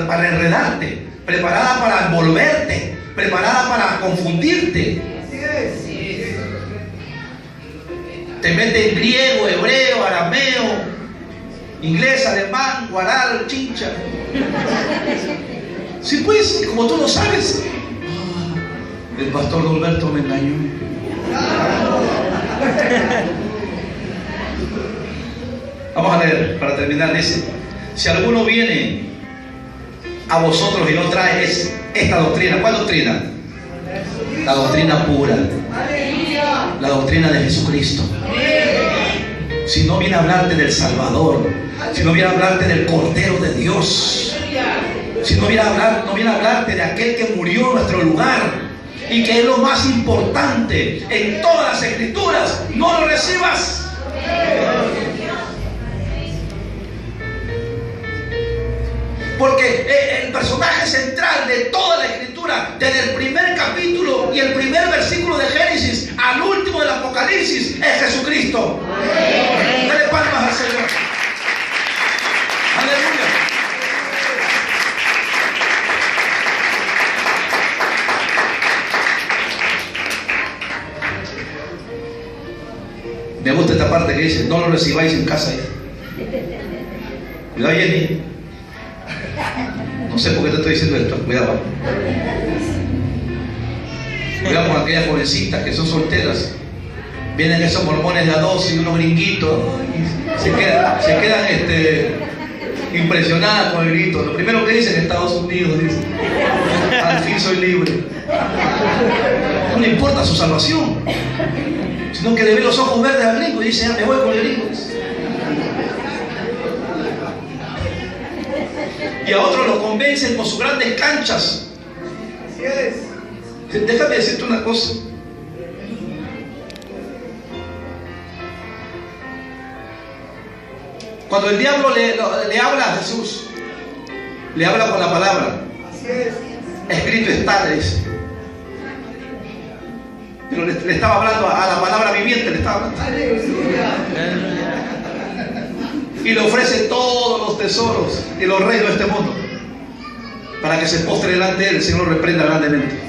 para enredarte, preparada para envolverte, preparada para confundirte. Te meten griego, hebreo, arameo, inglés, alemán, guaral, chincha. Sí, pues, como tú lo sabes. El pastor Norberto me engañó. Vamos a leer para terminar. Dice: si alguno viene a vosotros y no trae esta doctrina. ¿Cuál doctrina? La doctrina pura, la doctrina de Jesucristo. Si no viene a hablarte del Salvador, si no viene a hablarte del Cordero de Dios, si no viene a hablarte de aquel que murió en nuestro lugar y que es lo más importante en todas las escrituras, no lo recibas. Porque el personaje central de toda la escritura, desde el primer capítulo y el primer versículo de Génesis al último del Apocalipsis, es Jesucristo. Dale palmas al Señor. Aleluya. Me gusta esta parte que dice: no lo recibáis en casa. Cuidado, Jenny. No sé por qué te estoy diciendo esto. Cuidado. Cuidado con aquellas jovencitas que son solteras. Vienen esos mormones de a dos y unos gringuitos. Se quedan impresionadas con el grito. Lo primero que dicen: Estados Unidos, dice. Al fin soy libre. No le importa su salvación, sino que le ve los ojos verdes al gringo y dice: ya me voy con el gringo. Y a otros lo convencen con sus grandes canchas. Así es. Déjame decirte una cosa. Cuando el diablo le habla a Jesús, le habla con la palabra. Así es. Escrito está, le dice. Pero le estaba hablando a la palabra viviente, le estaba hablando. Aleluya. Y le ofrece todos los tesoros y los reinos de este mundo para que se postre delante de él. El Señor lo reprenda grandemente.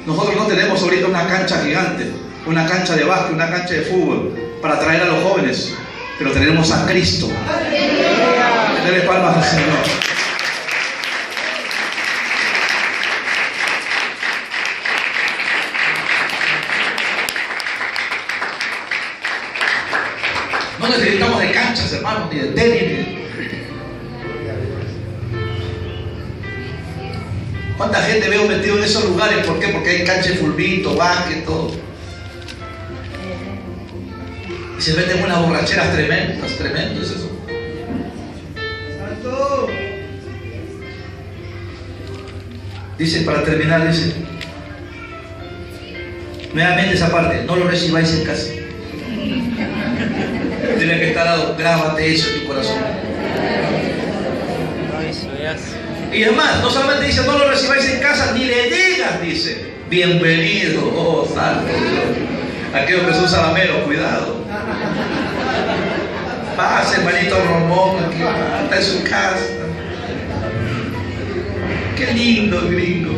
Nosotros no tenemos ahorita una cancha gigante, una cancha de básquet, una cancha de fútbol para atraer a los jóvenes, pero tenemos a Cristo. Dele palmas al Señor. No necesitamos de canchas, hermanos, ni de tenis. ¿Cuánta gente veo metido en esos lugares? ¿Por qué? Porque hay cancha de fulbito, básquet, todo. Y se meten unas borracheras tremendas, tremendo es eso. Dice, para terminar, dice, nuevamente esa parte: no lo recibáis en casa. Tiene que estar dado, grábate eso en tu corazón. Y además, no solamente dice: no lo recibáis en casa, ni le digas, dice: bienvenido, oh santo Dios. Aquellos que son salameros, cuidado. Pase, hermanito Romón, aquí está en su casa. Qué lindo, gringo.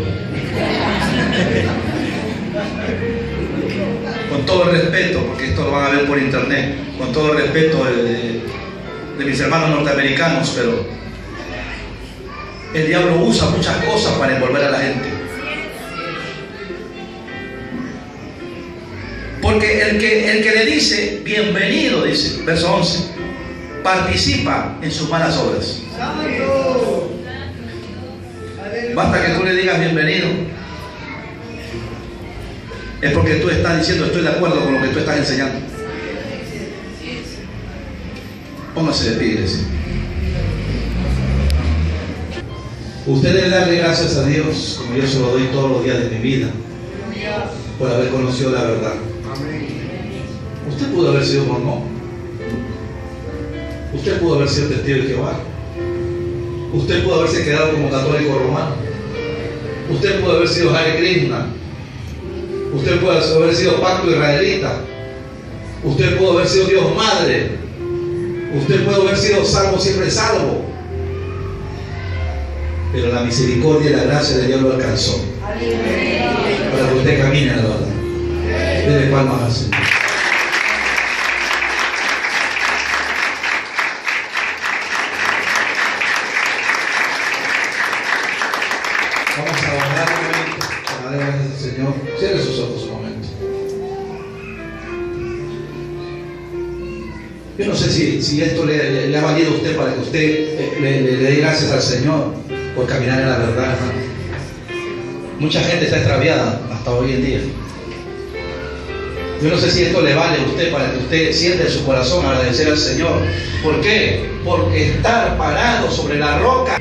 Con todo el respeto, porque esto lo van a ver por internet, con todo el respeto de mis hermanos norteamericanos, pero el diablo usa muchas cosas para envolver a la gente. Porque el que le dice bienvenido, dice, verso 11, participa en sus malas obras. Basta que tú le digas bienvenido, es porque tú estás diciendo estoy de acuerdo con lo que tú estás enseñando. Póngase de pie, iglesia. Usted debe darle gracias a Dios, como yo se lo doy todos los días de mi vida, por haber conocido la verdad. Usted pudo haber sido mormón. Usted pudo haber sido testigo de Jehová. Usted pudo haberse quedado como católico romano. Usted pudo haber sido Hare Krishna. Usted pudo haber sido pacto israelita. Usted pudo haber sido Dios Madre. Usted pudo haber sido salvo siempre salvo. Pero la misericordia y la gracia de Dios lo alcanzó para que usted camine a la verdad. Dele palmas al Señor. Vamos a orar un momento para darle gracias al Señor. Cierre sus ojos un momento. Yo no sé si esto le ha valido a usted para que usted le dé gracias al Señor por caminar en la verdad, hermano. Mucha gente está extraviada hasta hoy en día. Yo no sé si esto le vale a usted para que usted sienta en su corazón agradecer al Señor. ¿Por qué? Porque estar parado sobre la roca